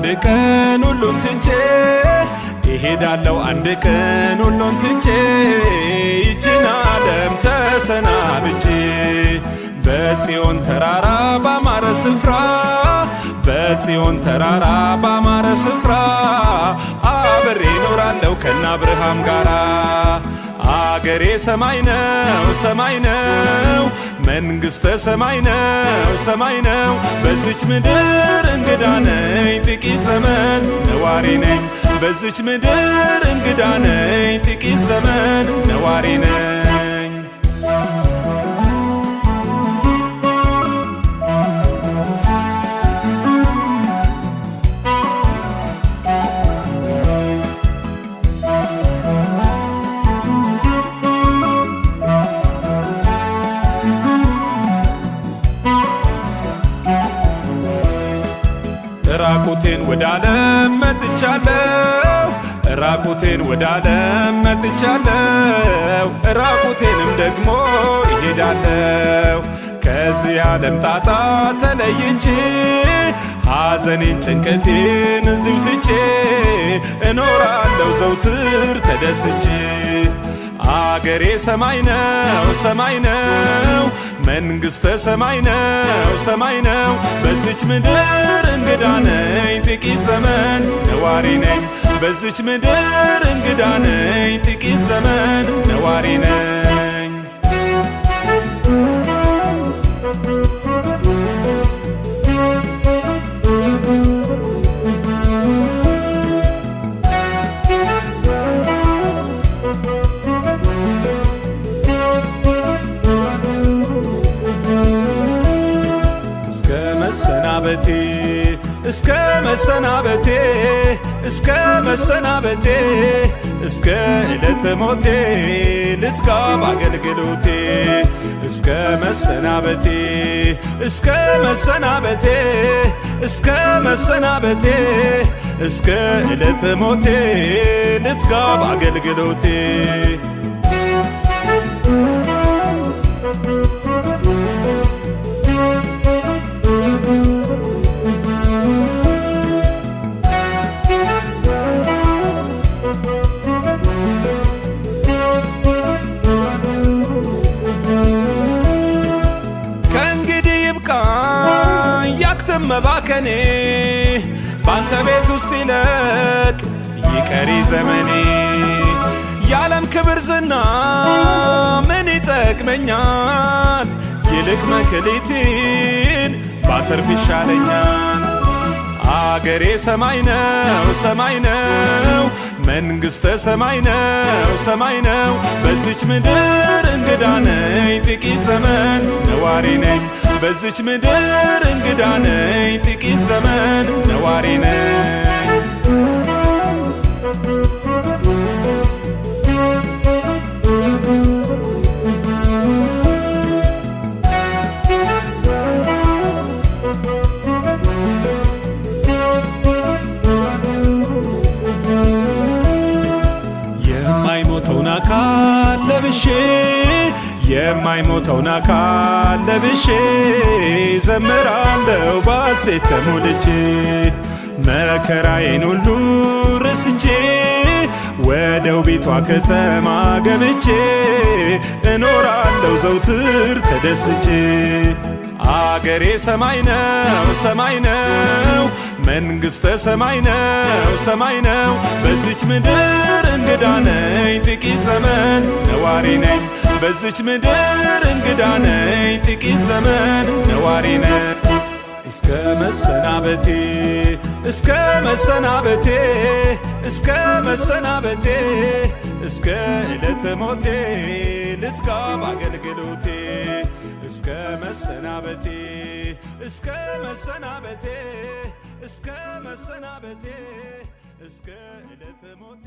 አንድ ቀን ሁሉን ትቼ እሄዳለሁ አንድ ቀን ሁሉን ትቼ ይችን ዓለም ተሰናብቼ በጽዮን ተራራ ባማረ ስፍራ በጽዮን ተራራ ባማረ ስፍራ አብሬ እኖራለሁ ከነአብርሃም ጋራ አገሬ ሰማይ ነው ሰማይ ነው መንግሥተ ሰማይ ነው ሰማይ ነው በዚች ምድር እንግዳ ነኝ ጥቂት ዘመን ነዋሪ ነኝ በዚች ምድር እንግዳ ነኝ ጥቂት ዘመን ነዋሪ ነኝ ራቁቴን ወደ ዓለም መጥቻለሁ ራቁቴን ወደ ዓለም መጥቻለሁ ራቁቴንም ደግሞ እሄዳለሁ ከዚህ ዓለም ጣጣ ተለይቼ ሐዘኔን ጭንቀቴን እዚሁ ትቼ እኖራለሁ ዘውትር ተደስቼ አገሬ ሰማይ ነው ሰማይ ነው መንግሥተ ሰማይ ነው ሰማይ ነው በዚች ምድር እንግዳ ነኝ ጥቂት ዘመን ነዋሪ ነኝ በዚች ምድር እንግዳ ነኝ ጥቂት ዘመን ነዋሪ ነኝ እስከ መሰናበቴ እስከ መሰናበቴ እስከ ዕለተ ሞቴ ልትጋ በአገልግሎቴ እስከ መሰናበቴ እስከ መሰናበቴ እስከ መሰናበቴ እስከ ዕለተ ሞቴ ልትጋ በአገልግሎቴ መባከኔ ባንተ ቤት ውስጥ ይለቅ ይቀሪ ዘመኔ የዓለም ክብር ዝና ምን ይጠቅመኛል ይልቅ መክሊቴን ባተርፍ ይሻለኛል አገሬ ሰማይ ነው ሰማይ ነው መንግሥተ ሰማይ ነው ሰማይ ነው በዚች ምድር እንግዳ ነኝ ጥቂት ዘመን ነዋሪ ነኝ በዚች ምድር እንግዳ ነኝ ጥቂት ዘመን ነዋሪ ነኝ የማይሞተውን አካል ለብሼ የማይሞተውን አካል ለብሼ ዘምራለሁ ባሴት ተሞልቼ መከራዬን ሁሉ ረስቼ ወደ ውቢቷ ከተማ ገብቼ እኖራለሁ ዘውትር ተደስቼ አገሬ ሰማይ ነው ሰማይ ነው መንግሥተ ሰማይ ነው ሰማይ ነው በዚች ምድር እንግዳ ነኝ ጥቂት ዘመን ነዋሪ ነኝ በዚች ምድር እንግዳ ነኝ ጥቂት ዘመን ነዋሪ ነኝ እስከ መሰናበቴ እስከ መሰናበቴ እስከ መሰናበቴ እስከ ዕለተ ሞቴ ልትጋ በአገልግሎቴ እስከ መሰናበቴ እስከ መሰናበቴ እስከ መሰናበቴ እስከ ዕለተ ሞቴ